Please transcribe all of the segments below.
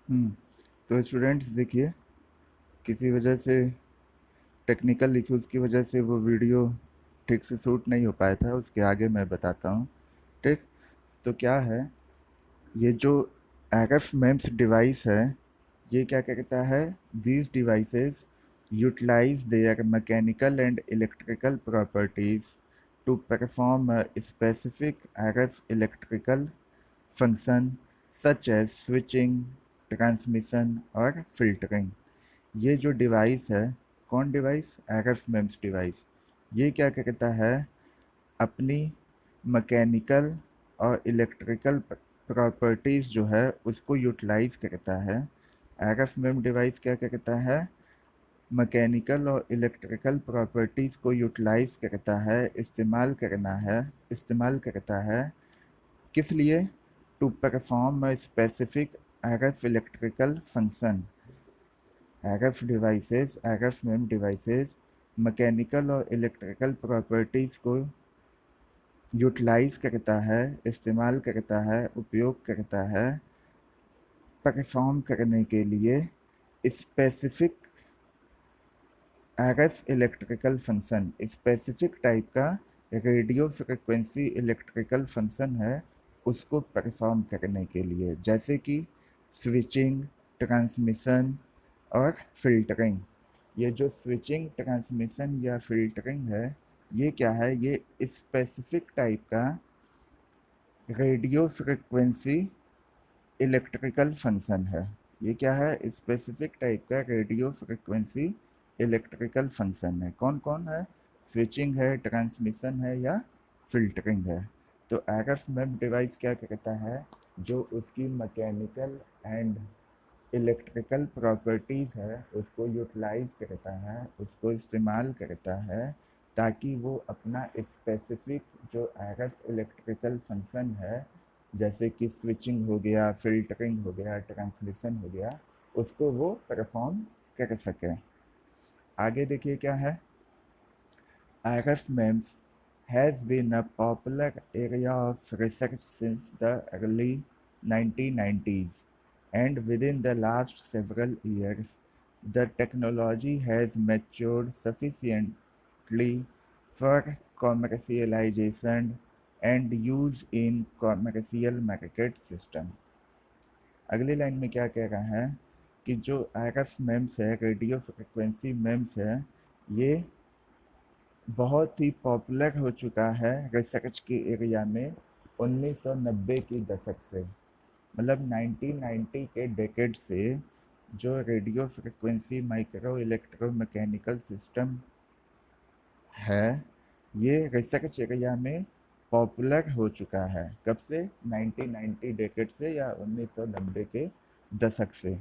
हम्म। तो स्टूडेंट्स देखिए, किसी वजह से टेक्निकल इश्यूज़ की वजह से वो वीडियो ठीक से शूट नहीं हो पाया था। उसके आगे मैं बताता हूँ। ठीक। तो क्या है, ये जो RF MEMS डिवाइस है, ये क्या कहता है, these devices utilize their mechanical and electrical properties to perform a specific RF electrical function such as switching, transmission और फिल्टरिंग। ये जो डिवाइस है, कौन डिवाइस, RF MEMS डिवाइस, ये क्या कहता है, अपनी मैकेनिकल और इलेक्ट्रिकल प्रॉपर्टीज़ जो है उसको यूटिलाइज करता है। RF MEMS डिवाइस क्या कहता है, मैकेनिकल और इलेक्ट्रिकल प्रॉपर्टीज़ को यूटिलाइज करता है, इस्तेमाल करता है। किस लिए, to perform a specific RF electrical function. RF MEMS devices mechanical और इलेक्ट्रिकल प्रॉपर्टीज़ को यूटिलाइज करता है, इस्तेमाल करता है, उपयोग करता है परफॉर्म करने के लिए specific RF electrical function. Specific type का रेडियो फ्रिक्वेंसी इलेक्ट्रिकल फंक्शन है, उसको परफॉर्म करने के लिए, जैसे कि स्विचिंग, ट्रांसमिशन और फिल्टरिंग। ये जो स्विचिंग, ट्रांसमिशन या फिल्टरिंग है, ये क्या है, ये स्पेसिफिक टाइप का रेडियो फ्रिक्वेंसी इलेक्ट्रिकल फंक्शन है। ये क्या है, स्पेसिफिक टाइप का रेडियो फ्रिक्वेंसी इलेक्ट्रिकल फंक्शन है। कौन कौन है, स्विचिंग है, ट्रांसमिशन है या फिल्टरिंग है। तो RF MEMS डिवाइस क्या कहता है, जो उसकी मैकेनिकल एंड इलेक्ट्रिकल प्रॉपर्टीज़ है उसको यूटिलाइज करता है, उसको इस्तेमाल करता है, ताकि वो अपना स्पेसिफिक जो RF इलेक्ट्रिकल फंक्शन है, जैसे कि स्विचिंग हो गया, फिल्टरिंग हो गया, ट्रांसमिशन हो गया, उसको वो परफॉर्म कर सके। आगे देखिए क्या है, RF MEMS has been a popular area of research since the early 1990s, and within the last several years, the technology has matured sufficiently for commercialization and use in commercial market system. अगली line में क्या कह रहा है कि जो RF MEMS है, radio frequency MEMS है, ये बहुत ही पॉपुलर हो चुका है रिसर्च के एरिया में 1990 की दशक से। मतलब 1990 के डेकेड से जो radio frequency micro electro mechanical system है, ये रिसर्च एरिया में पॉपुलर हो चुका है। कब से, 1990 डेकेड से या 1990 के दशक से।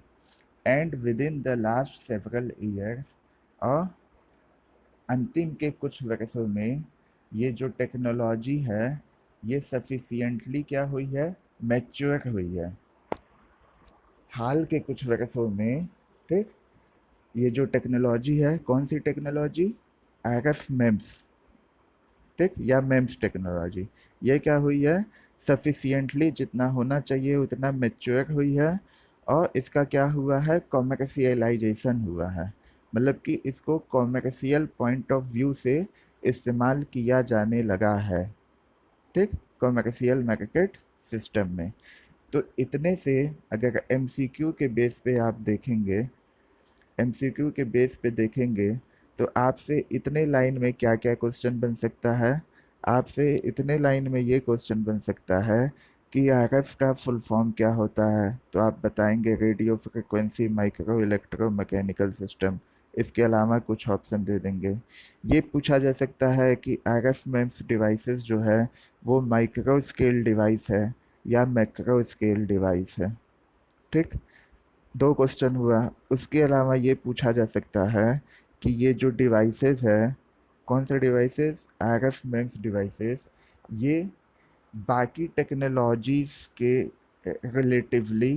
And with in the last several years, और अंतिम के कुछ वर्षों में ये जो टेक्नोलॉजी है, ये सफिशिएंटली क्या हुई है, मैच्योर हुई है। हाल के कुछ वर्षों में, ठीक, ये जो टेक्नोलॉजी है, कौन सी टेक्नोलॉजी, RF MEMS, ठीक, या MEMS टेक्नोलॉजी, ये क्या हुई है, सफिशिएंटली, जितना होना चाहिए उतना मैच्योर हुई है। और इसका क्या हुआ है, कॉमर्शियलाइजेशन हुआ है। मतलब कि इसको कॉमर्शियल पॉइंट ऑफ व्यू से इस्तेमाल किया जाने लगा है, ठीक, कॉमर्शियल मार्केट सिस्टम में। तो इतने से अगर MCQ के बेस पे आप देखेंगे, MCQ के बेस पे देखेंगे, तो आपसे इतने लाइन में क्या क्या क्वेश्चन बन सकता है, आपसे इतने लाइन में ये क्वेश्चन बन सकता है कि RF का फुल फॉर्म क्या होता है, तो आप बताएंगे radio frequency micro electro mechanical system. इसके अलावा कुछ ऑप्शन दे देंगे। ये पूछा जा सकता है कि RF MEMS डिवाइसेस जो है वो माइक्रो स्केल डिवाइस है या मैक्रो स्केल डिवाइस है, ठीक। दो क्वेश्चन हुआ। उसके अलावा ये पूछा जा सकता है कि ये जो डिवाइसेस है, कौन से डिवाइसेस, RF MEMS डिवाइसेस, ये बाकी टेक्नोलॉजीज के रिलेटिवली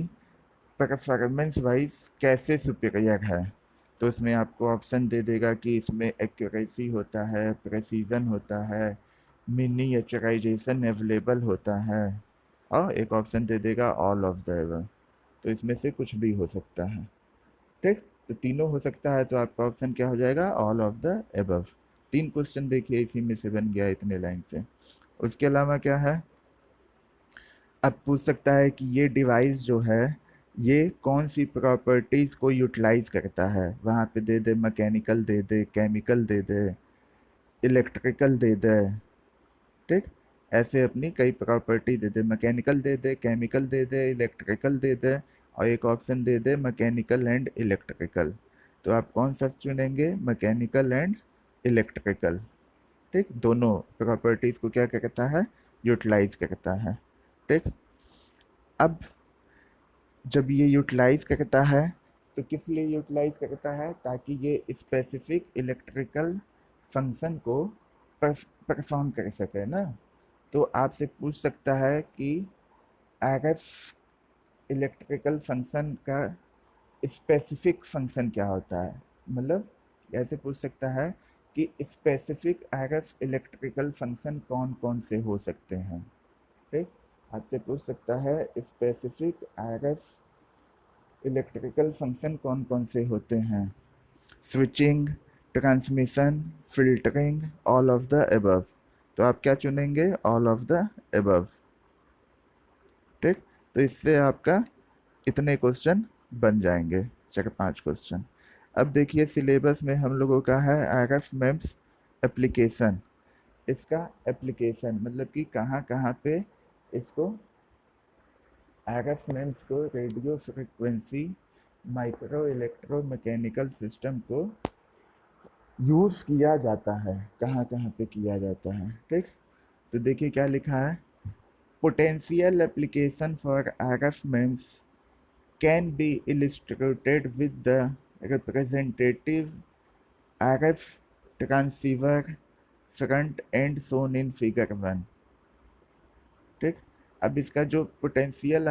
परफॉर्मेंस वाइज कैसे सुपीरियर है। तो इसमें आपको ऑप्शन दे देगा कि इसमें एक्यूरेसी होता है, प्रेसीजन होता है, मिनिएचराइजेशन अवेलेबल होता है, और एक ऑप्शन दे देगा ऑल ऑफ द एबव, तो इसमें से कुछ भी हो सकता है। ठीक, तो तीनों हो सकता है, तो आपका ऑप्शन क्या हो जाएगा, all of the above. 3 question देखिए इसी में से बन गया इतने लाइन से। उसके अलावा क्या है, अब पूछ सकता है कि ये डिवाइस जो है ये कौन सी प्रॉपर्टीज को यूटिलाइज करता है, वहाँ पे दे दे मैकेनिकल, दे दे केमिकल, दे दे इलेक्ट्रिकल, दे दे। ठीक, ऐसे अपनी कई प्रॉपर्टी दे दे, मैकेनिकल दे दे, केमिकल दे दे, इलेक्ट्रिकल दे दे, और एक option they they mechanical and electrical. तो आप कौन सा चुनेंगे, मैकेनिकल एंड इलेक्ट्रिकल। ठीक, दोनों प्रॉपर्टीज को क्या कहता है, यूटिलाइज करता है। ठीक, अब जब ये यूटिलाइज करता है तो किस लिए यूटिलाइज करता है, ताकि ये स्पेसिफिक इलेक्ट्रिकल फंक्शन को परफॉर्म कर सके ना। तो आपसे पूछ सकता है कि आरएफ इलेक्ट्रिकल फंक्शन का स्पेसिफिक फंक्शन क्या होता है, मतलब ऐसे पूछ सकता है कि स्पेसिफिक आरएफ इलेक्ट्रिकल फंक्शन कौन कौन से हो सकते हैं। ठीक, आपसे पूछ सकता है स्पेसिफिक आरएफ इलेक्ट्रिकल फंक्शन कौन कौन से होते हैं, switching, transmission, filtering, all of the above. तो आप क्या चुनेंगे, ऑल ऑफ द एबव। ठीक, तो इससे आपका इतने क्वेश्चन बन जाएंगे, चार 5 क्वेश्चन। अब देखिए सिलेबस में हम लोगों का है आरएफ मेम्स एप्लीकेशन। इसका एप्लीकेशन मतलब कि कहाँ कहाँ पे इसको आरएफ मेम्स को, radio frequency micro electro mechanical system को यूज़ किया जाता है, कहाँ कहाँ पे किया जाता है। ठीक, तो देखिए क्या लिखा है, potential application for RF MEMS can be illustrated with the representative RF transceiver front end shown in figure 1। ठीक, अब इसका जो पोटेंशियल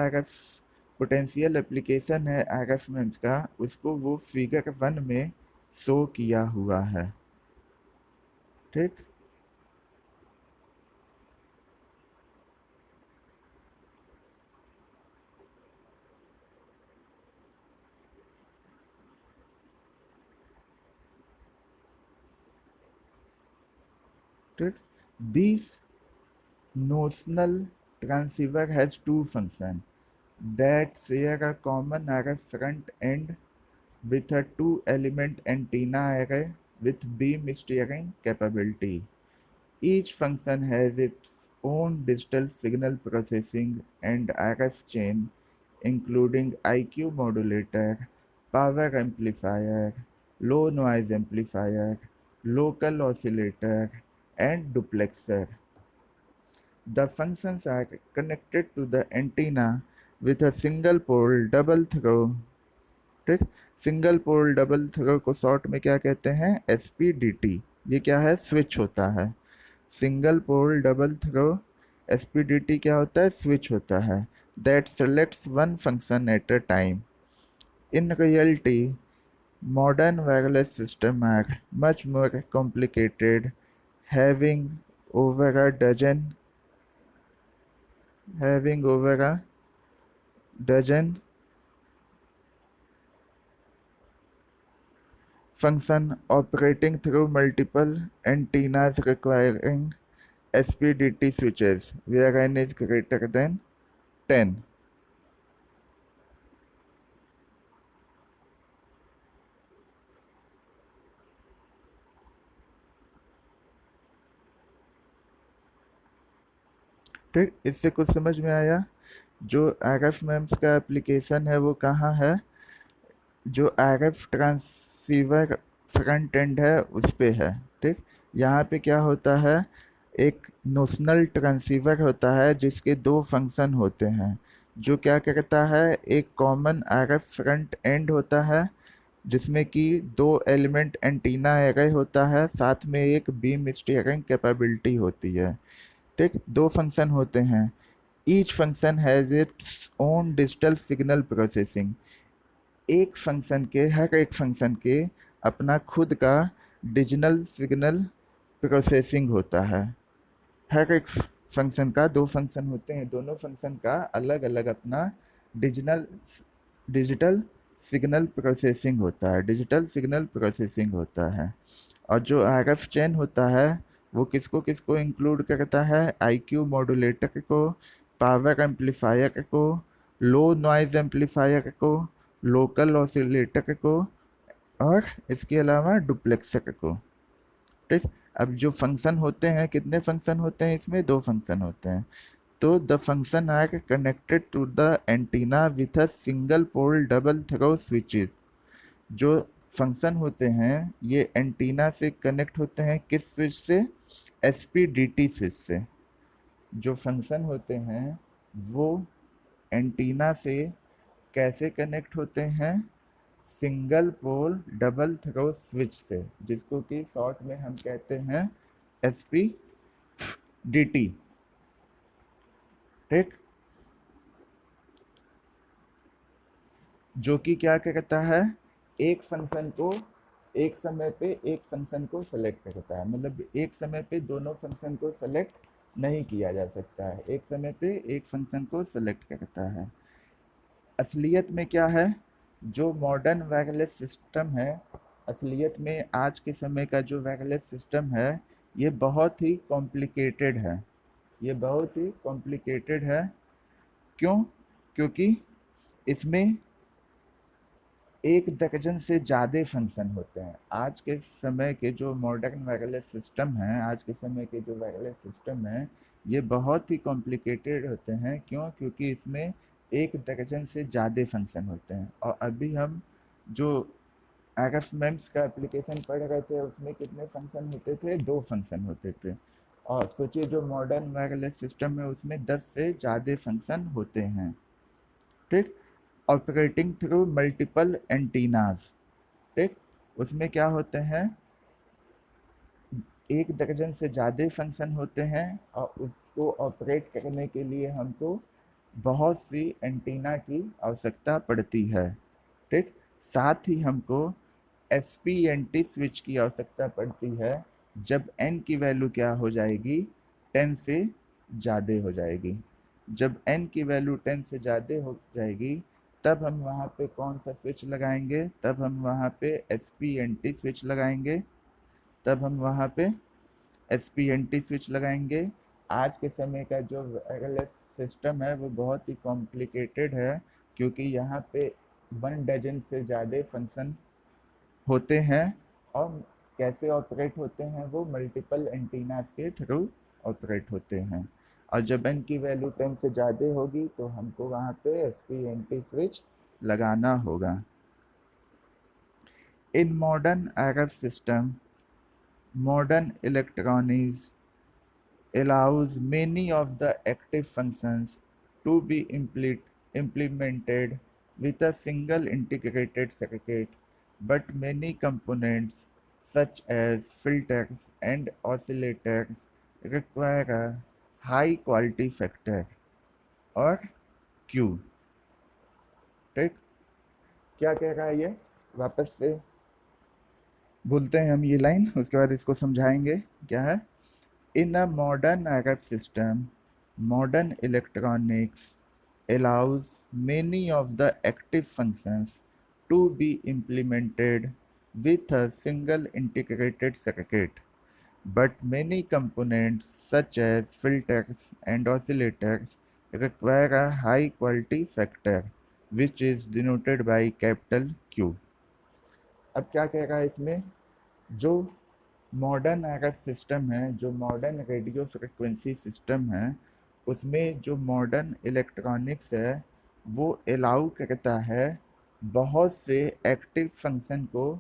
एप्लीकेशन है आरएफ मेम्स का, उसको वो फिगर 1 में शो किया हुआ है। ठीक, ठीक, this notional transceiver has two functions that share a common RF front end with a two-element antenna array with beam steering capability. Each function has its own digital signal processing and RF chain, including IQ modulator, power amplifier, low noise amplifier, local oscillator, and duplexer. The functions are connected to the antenna with a single pole double throw। ठीक, single pole double throw को short में क्या कहते हैं, एसपीडीटी। ये क्या है, switch होता है। सिंगल पोल डबल थ्रो एसपीडीटी क्या होता है, स्विच होता है, that selects one function at a time. In reality modern wireless systems are much more complicated, having over a dozen having over a dozen function operating through multiple antennas requiring SPDT switches where n is greater than 10। ठीक, इससे कुछ समझ में आया। जो RF memes का application है वो कहाँ है, जो आरएफ ट्रांसीवर फ्रंट एंड है उस पे है। ठीक, यहाँ पे क्या होता है, एक नोशनल ट्रांसीवर होता है जिसके दो फंक्शन होते हैं। जो क्या करता है, एक कॉमन आरएफ फ्रंट एंड होता है जिसमें कि दो एलिमेंट एंटीना एरे होता है, साथ में एक बीम स्टीयरिंग कैपेबिलिटी होती है। ठीक, दो फंक्शन होते हैं। Each function has its own digital signal processing. हर एक फंक्शन के अपना खुद का डिजिटल सिग्नल प्रोसेसिंग होता है। हर एक फंक्शन का, दो फंक्शन होते हैं, दोनों फंक्शन का अलग अलग अपना डिजिटल डिजिटल सिग्नल प्रोसेसिंग होता है, डिजिटल सिग्नल प्रोसेसिंग होता है। और जो आरएफ चेन होता है वो किसको किसको इंक्लूड करता है, आईक्यू मॉड्यूलेटर को, पावर एम्पलीफायर को, लो नॉइज एम्पलीफायर को, लोकल ऑसिलेटर को, और इसके अलावा डुप्लेक्सर को। ठीक। अब जो फंक्शन होते हैं, कितने फंक्शन होते हैं इसमें, दो फंक्शन होते हैं। तो the function are connected to the antenna with a single pole double throw switches. जो फंक्शन होते हैं ये एंटीना से कनेक्ट होते हैं, किस स्विच से, एसपीडीटी स्विच से। जो फंक्शन होते हैं वो एंटीना से कैसे कनेक्ट होते हैं, single pole double throw switch से, जिसको कि शॉर्ट में हम कहते हैं एसपीडीटी। ठीक। जो कि क्या कहता है, एक फंक्शन को एक समय पे एक फंक्शन को सेलेक्ट करता है, मतलब एक समय पे दोनों फंक्शन को सेलेक्ट नहीं किया जा सकता है, एक समय पे एक फंक्शन को सेलेक्ट करता है। असलियत में क्या है, जो मॉडर्न वायरलेस सिस्टम है, असलियत में आज के समय का जो वायरलेस सिस्टम है ये बहुत ही कॉम्प्लिकेटेड है, ये बहुत ही कॉम्प्लिकेटेड है। क्यों? क्योंकि इसमें एक दर्जन से ज़्यादा फंक्शन होते हैं। आज के समय के जो मॉडर्न वायरलेस सिस्टम हैं, आज के समय के जो वायरलेस सिस्टम हैं, ये बहुत ही कॉम्प्लिकेटेड होते हैं। क्यों? क्योंकि इसमें एक दर्जन से ज़्यादा फंक्शन होते हैं। और अभी हम जो आरएफ मेम्स का एप्लीकेशन पढ़ रहे थे उसमें कितने फंक्शन होते थे, दो फंक्शन होते थे। और सोचिए जो मॉडर्न वायरलेस सिस्टम है उसमें 10 से ज़्यादा फंक्शन होते हैं। ठीक। Operating through multiple antennas. ठीक। उसमें क्या होते हैं, एक दर्जन से ज़्यादा फंक्शन होते हैं और उसको ऑपरेट करने के लिए हमको बहुत सी एंटीना की आवश्यकता पड़ती है। ठीक। साथ ही हमको एसपीएनटी स्विच की आवश्यकता पड़ती है जब एन की वैल्यू क्या हो जाएगी, 10 से ज़्यादा हो जाएगी। जब एन की वैल्यू 10 से ज़्यादा हो जाएगी तब हम वहाँ पे कौन सा स्विच लगाएंगे, तब हम वहाँ पे एसपीएनटी स्विच लगाएंगे, तब हम वहाँ पे एसपीएनटी स्विच लगाएंगे। आज के समय का जो वायरलेस सिस्टम है वो बहुत ही कॉम्प्लिकेटेड है, क्योंकि यहाँ पे 1 डजन से ज़्यादा फंक्शन होते हैं। और कैसे ऑपरेट होते हैं, वो मल्टीपल एंटीनास के थ्रू ऑपरेट होते हैं। और जब एन की वैल्यू 10 से ज़्यादा होगी तो हमको वहाँ पे एसपीएनटी स्विच लगाना होगा। In modern RF system, modern electronics allows many of the active functions to be implemented with a single integrated circuit, but many components such as filters and oscillators require a high quality factor और Q। ठीक। क्या कह रहा है ये, वापस से बोलते हैं हम ये लाइन, उसके बाद इसको समझाएंगे क्या है। In a modern RF system, modern electronics allows many of the active functions to be implemented with a single integrated circuit, but many components such as filters and oscillators require a high quality factor, which is denoted by capital Q। अब क्या कह रहा है इसमें, जो modern RF system है, जो modern radio frequency system है, उसमें जो मॉडर्न इलेक्ट्रॉनिक्स है वो अलाउ करता है बहुत से एक्टिव फंक्शन को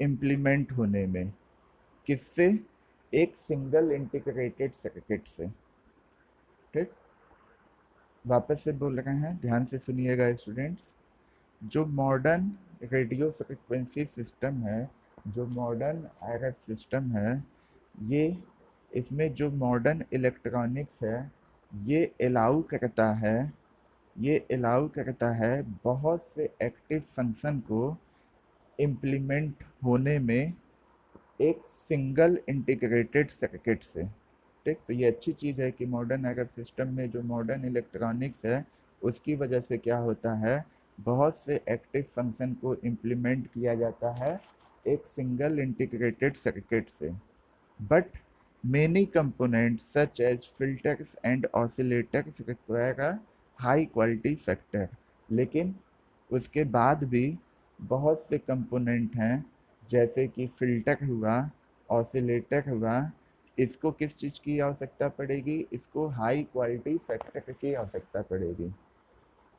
इम्प्लीमेंट होने में। किससे? एक सिंगल इंटीग्रेटेड सर्किट से। ठीक। वापस से बोल रहे हैं, ध्यान से सुनिएगा स्टूडेंट्स। जो मॉडर्न रेडियो फ्रिक्वेंसी सिस्टम है, जो मॉडर्न आरएफ सिस्टम है, ये इसमें जो मॉडर्न इलेक्ट्रॉनिक्स है ये अलाउ करता है, ये अलाउ करता है बहुत से एक्टिव फंक्शन को इम्प्लीमेंट होने में एक सिंगल इंटीग्रेटेड सर्किट से। ठीक। तो ये अच्छी चीज़ है कि मॉडर्न आरएफ सिस्टम में जो मॉडर्न इलेक्ट्रॉनिक्स है उसकी वजह से क्या होता है, बहुत से एक्टिव फंक्शन को इम्प्लीमेंट किया जाता है एक सिंगल इंटीग्रेटेड सर्किट से। But many components such as filters and oscillators require a high quality factor। लेकिन उसके बाद भी बहुत से कंपोनेंट हैं जैसे कि फिल्टर हुआ, ऑसिलेटर हुआ, इसको किस चीज़ की आवश्यकता पड़ेगी, इसको हाई क्वालिटी फैक्टर की आवश्यकता पड़ेगी।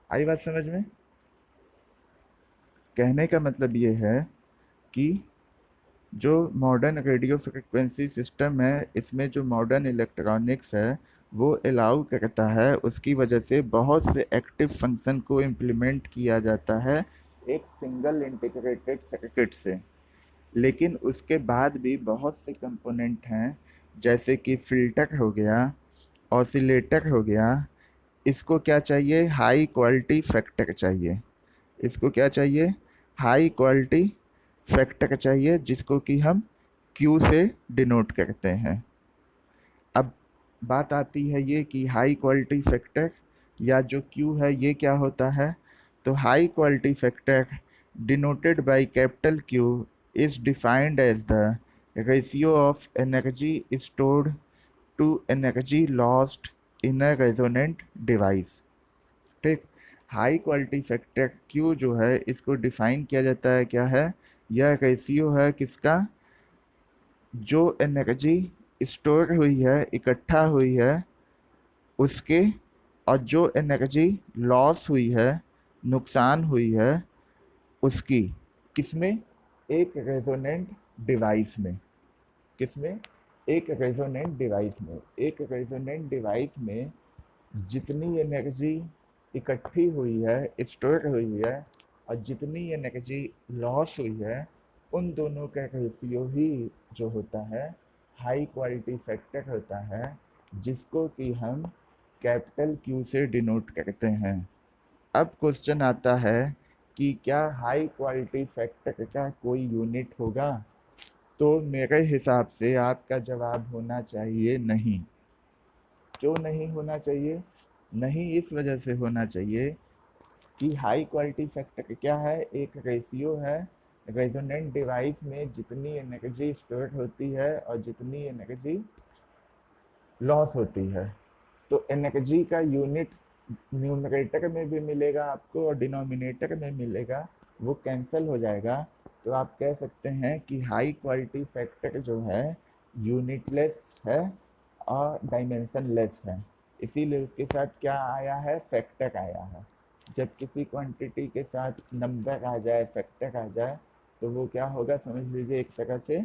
आई बात समझ में? कहने का मतलब ये है कि जो मॉडर्न रेडियो फ्रिक्वेंसी सिस्टम है, इसमें जो मॉडर्न इलेक्ट्रॉनिक्स है वो अलाउ करता है, उसकी वजह से बहुत से एक्टिव फंक्शन को इम्प्लीमेंट किया जाता है एक सिंगल इंटीग्रेटेड सर्किट से। लेकिन उसके बाद भी बहुत से कंपोनेंट हैं जैसे कि फिल्टर हो गया, ऑसिलेटर हो गया, इसको क्या चाहिए, हाई क्वालिटी फैक्टर चाहिए। इसको क्या चाहिए, हाई क्वालिटी फैक्टर चाहिए, जिसको कि हम क्यू से डिनोट करते हैं। अब बात आती है ये कि हाई क्वालिटी फैक्टर या जो क्यू है ये क्या होता है। तो high quality factor denoted by capital Q is defined as the ratio of energy stored to energy lost in a resonant device. ठीक। हाई क्वालिटी फैक्टर क्यू जो है इसको डिफाइन किया जाता है, क्या है, यह रेशियो है किसका, जो एनर्जी स्टोर हुई है, इकट्ठा हुई है उसके, और जो एनर्जी लॉस हुई है, नुकसान हुई है उसकी, किसमें, एक रेजोनेंट डिवाइस में। किसमें, एक रेजोनेंट डिवाइस में। एक रेजोनेंट डिवाइस में जितनी एनर्जी इकट्ठी हुई है, स्टोर हुई है, और जितनी एनर्जी लॉस हुई है, उन दोनों का रेशियो ही जो होता है हाई क्वालिटी फैक्टर होता है, जिसको कि हम कैपिटल क्यू से डिनोट करते हैं। अब क्वेश्चन आता है कि क्या हाई क्वालिटी फैक्टर का कोई यूनिट होगा। तो मेरे हिसाब से आपका जवाब होना चाहिए नहीं। क्यों नहीं होना चाहिए? नहीं इस वजह से होना चाहिए कि हाई क्वालिटी फैक्टर क्या है, एक रेशियो है रेजोनेंट डिवाइस में जितनी एनर्जी स्टोर होती है और जितनी एनर्जी लॉस होती है। तो एनर्जी का यूनिट न्यूमरेटर में भी मिलेगा आपको और डिनोमिनेटर में मिलेगा, वो कैंसिल हो जाएगा। तो आप कह सकते हैं कि हाई क्वालिटी फैक्टर जो है यूनिटलेस है और डायमेंशन लेस है, इसीलिए उसके साथ क्या आया है, फैक्टर आया है। जब किसी क्वांटिटी के साथ नंबर आ जाए, फैक्टर आ जाए, तो वो क्या होगा, समझ लीजिए एक तरह से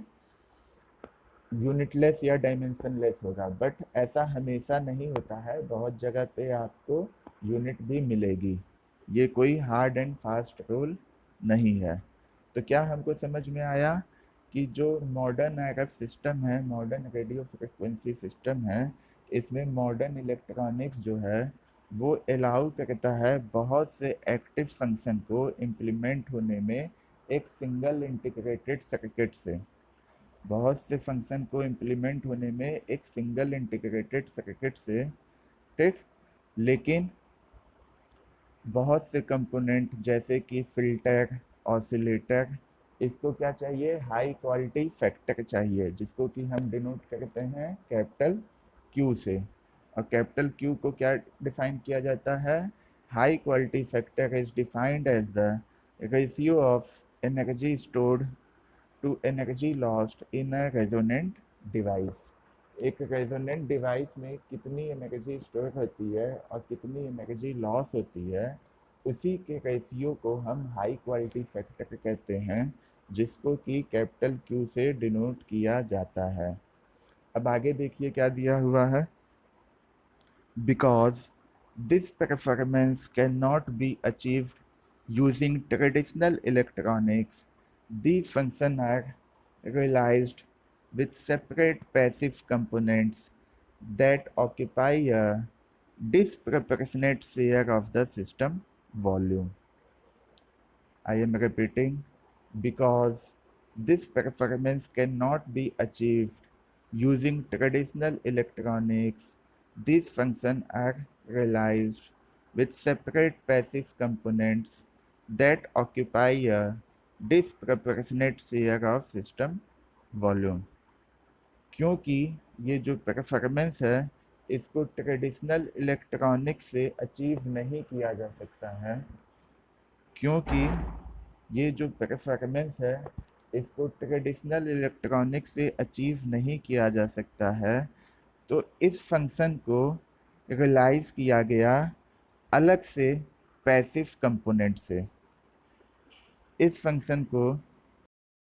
यूनिटलेस या डायमेंशनलेस होगा। बट ऐसा हमेशा नहीं होता है, बहुत जगह पे आपको यूनिट भी मिलेगी। ये कोई हार्ड एंड फास्ट रूल नहीं है। तो क्या हमको समझ में आया कि जो मॉडर्न आरएफ सिस्टम है, मॉडर्न रेडियो फ्रिक्वेंसी सिस्टम है, इसमें मॉडर्न इलेक्ट्रॉनिक्स जो है वो अलाउ करता है बहुत से एक्टिव फंक्शन को इम्प्लीमेंट होने में एक सिंगल इंटीग्रेटेड सर्किट से। बहुत से फंक्शन को इम्प्लीमेंट होने में एक सिंगल इंटीग्रेटेड सर्किट से। ठीक। लेकिन बहुत से कंपोनेंट जैसे कि फिल्टर, ऑसिलेटर, इसको क्या चाहिए, हाई क्वालिटी फैक्टर चाहिए, जिसको कि हम डिनोट करते हैं कैपिटल क्यू से। और कैपिटल क्यू को क्या डिफाइन किया जाता है, high quality factor is defined as the ratio of energy stored to energy lost in a resonant device. एक रेजोनेंट डिवाइस में कितनी एनर्जी स्टोर होती है और कितनी एनर्जी लॉस होती है, उसी के रेशियो को हम हाई क्वालिटी फैक्टर कहते हैं, जिसको कि कैपिटल क्यू से डिनोट किया जाता है। अब आगे देखिए क्या दिया हुआ है। Because this performance can not be achieved using traditional electronics, these functions are realized with separate passive components that occupy a disproportionate share of the system volume. I am repeating, because this performance cannot be achieved using traditional electronics, these functions are realized with separate passive components that occupy a disproportionate share of system volume। क्योंकि ये जो performance है इसको traditional electronics से achieve नहीं किया जा सकता है, क्योंकि ये जो परफॉर्मेंस है इसको ट्रेडिशनल इलेक्ट्रॉनिक्स से अचीव नहीं किया जा सकता है। तो इस फंक्शन को रियलाइज किया गया अलग से पैसिव कंपोनेंट से। इस फंक्शन को